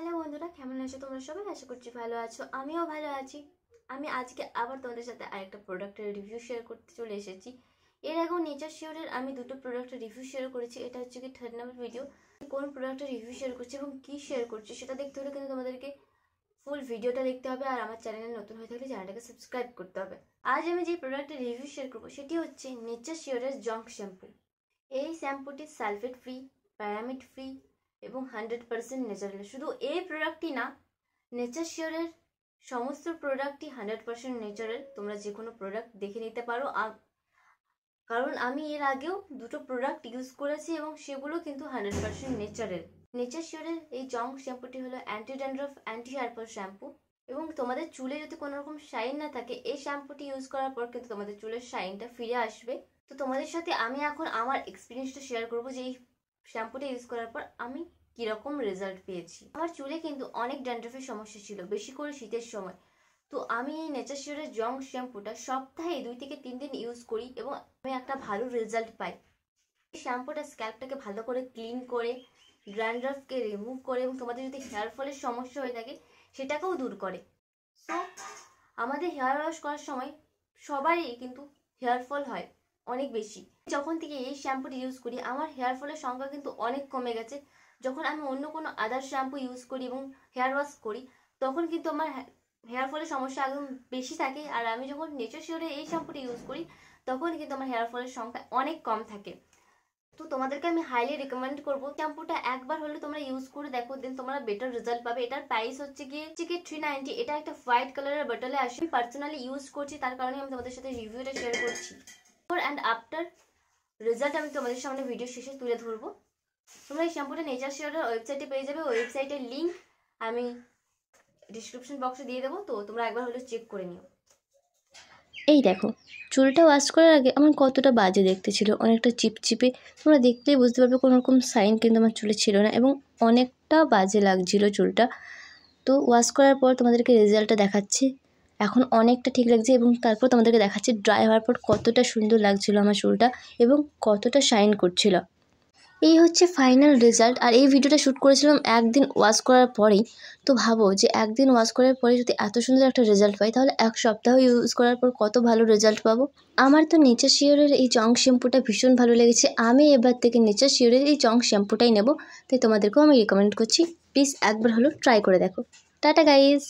Hello বন্ধুরা, কেমন আছো তোমরা সবাই? আশা করছি ভালো আছো, আমিও ভালো আছি। আমি আজকে আবার তোমাদের সাথে আরেকটা প্রোডাক্টের রিভিউ শেয়ার করতে চলে এসেছি। এর আগেও নেচার শিওরের আমি দুটো প্রোডাক্টের রিভিউ শেয়ার করেছি। এটা হচ্ছে কি থার্ড নাম্বার ভিডিও। কোন প্রোডাক্টের রিভিউ শেয়ার করছি এবং কী শেয়ার করছি সেটা দেখতে হলে কিন্তু তোমাদেরকে ফুল ভিডিওটা দেখতে হবে, আর আমার চ্যানেলে নতুন হয়ে থাকলে চ্যানেলটাকে সাবস্ক্রাইব করতে হবে। আজ আমি যে প্রোডাক্টের রিভিউ শেয়ার করবো সেটি হচ্ছে নেচার শিওরের জঙ্ক শ্যাম্পু। এই শ্যাম্পুটি সালফেট ফ্রি, প্যারামিড ফ্রি এবং 100% ন্যাচারাল। শুধু এই প্রোডাক্টই না, নেচার শিওরের সমস্ত প্রোডাক্টই 100% ন্যাচারাল। তোমরা যে কোনো প্রোডাক্ট দেখে নিতে পারো, কারণ আমি এর আগেও দুটো প্রোডাক্ট ইউজ করেছি এবং সেগুলো কিন্তু 100% ন্যাচারাল। নেচার শিওরের এই জঙ্ক শ্যাম্পুটি হলো anti dandruff, anti hair fall shampoo. এবং তোমাদের চুলে যদি কোনো রকম শাইন না থাকে, এই শ্যাম্পুটি ইউজ করার পর কিন্তু তোমাদের চুলের শাইনটা ফিরে আসবে। তো তোমাদের সাথে আমি এখন আমার এক্সপিরিয়েন্সটা শেয়ার করবো যে এই শ্যাম্পুটা ইউজ করার পর আমি কীরকম রেজাল্ট পেয়েছি। আমার চুলে কিন্তু অনেক ড্যান্ড্রফের সমস্যা ছিল, বেশি করে শীতের সময়। তো আমি এই নেচার শিওরের জঙ্ক শ্যাম্পুটা সপ্তাহে 2 থেকে 3 দিন ইউজ করি এবং আমি একটা ভালো রেজাল্ট পাই। এই শ্যাম্পুটা স্ক্যাল্পটাকে ভালো করে ক্লিন করে, ড্যান্ড্রফকে রিমুভ করে এবং তোমাদের যদি হেয়ার ফলের সমস্যা হয়ে থাকে সেটাকেও দূর করে। সো আমাদের হেয়ার ওয়াশ করার সময় সবারই কিন্তু হেয়ার ফল হয় অনেক বেশি। যখন থেকে এই শ্যাম্পুটি ইউজ করি আমার হেয়ার ফলের সংখ্যা কিন্তু অনেক কমে গেছে। যখন আমি অন্য কোনো আদার শ্যাম্পু ইউজ করি এবং হেয়ার ওয়াশ করি তখন কিন্তু আমার হেয়ার ফলের সমস্যা একদম বেশি থাকে, আর আমি যখন নেচার শিওরের এই শ্যাম্পুটি ইউজ করি তখন কিন্তু আমার হেয়ার ফলের সংখ্যা অনেক কম থাকে। তো তোমাদেরকে আমি হাইলি রেকমেন্ড করবো শ্যাম্পুটা একবার হলে তোমরা ইউজ করে দেখো, দেন তোমরা বেটার রেজাল্ট পাবে। এটার প্রাইস হচ্ছে গিয়ে 390। এটা একটা হোয়াইট কালারের বটলে আসে। আমি পার্সোনালি ইউজ করছি, তার কারণে আমি তোমাদের সাথে রিভিউটা শেয়ার করছি। বিফোর অ্যান্ড আফটার রেজাল্ট আমি তোমাদের সামনে ভিডিও শেষে তুলে ধরবো। তোমরা এই শ্যাম্পুটা নেচার শিওরের ওয়েবসাইটে পেয়ে যাবে। ওয়েবসাইটের লিঙ্ক আমি ডিসক্রিপশন বক্সে দিয়ে দেবো, তো তোমরা একবার হলে চেক করে নিও। এই দেখো, চুলটা ওয়াশ করার আগে আমার কতটা বাজে দেখতে ছিল, অনেকটা চিপচিপে। তোমরা দেখলেই বুঝতে পারবে কোনো রকম সাইন কিন্তু আমার চুলে ছিল না এবং অনেকটা বাজে লাগছিল চুলটা। তো ওয়াশ করার পর তোমাদেরকে রেজাল্টটা দেখাচ্ছি। এখন অনেকটা ঠিক লাগছে এবং তারপর তোমাদেরকে দেখাচ্ছি ড্রাই হওয়ার পর কতটা সুন্দর লাগছিল আমার চুলটা এবং কতটা শাইন করছিল। এই হচ্ছে ফাইনাল রেজাল্ট। আর এই ভিডিওটা শ্যুট করেছিলাম একদিন ওয়াশ করার পরেই। তো ভাবো যে একদিন ওয়াশ করার পরে যদি এত সুন্দর একটা রেজাল্ট পাই, তাহলে এক সপ্তাহ ইউজ করার পর কত ভালো রেজাল্ট পাবো। আমার তো নেচার শিওরের এই জঙ্ক শ্যাম্পুটা ভীষণ ভালো লেগেছে। আমি এবার থেকে নেচার শিওরের এই জঙ্ক শ্যাম্পুটাই নেব। তাই তোমাদেরকেও আমি রেকমেন্ড করছি, প্লিজ একবার হলো ট্রাই করে দেখো। Tata guys.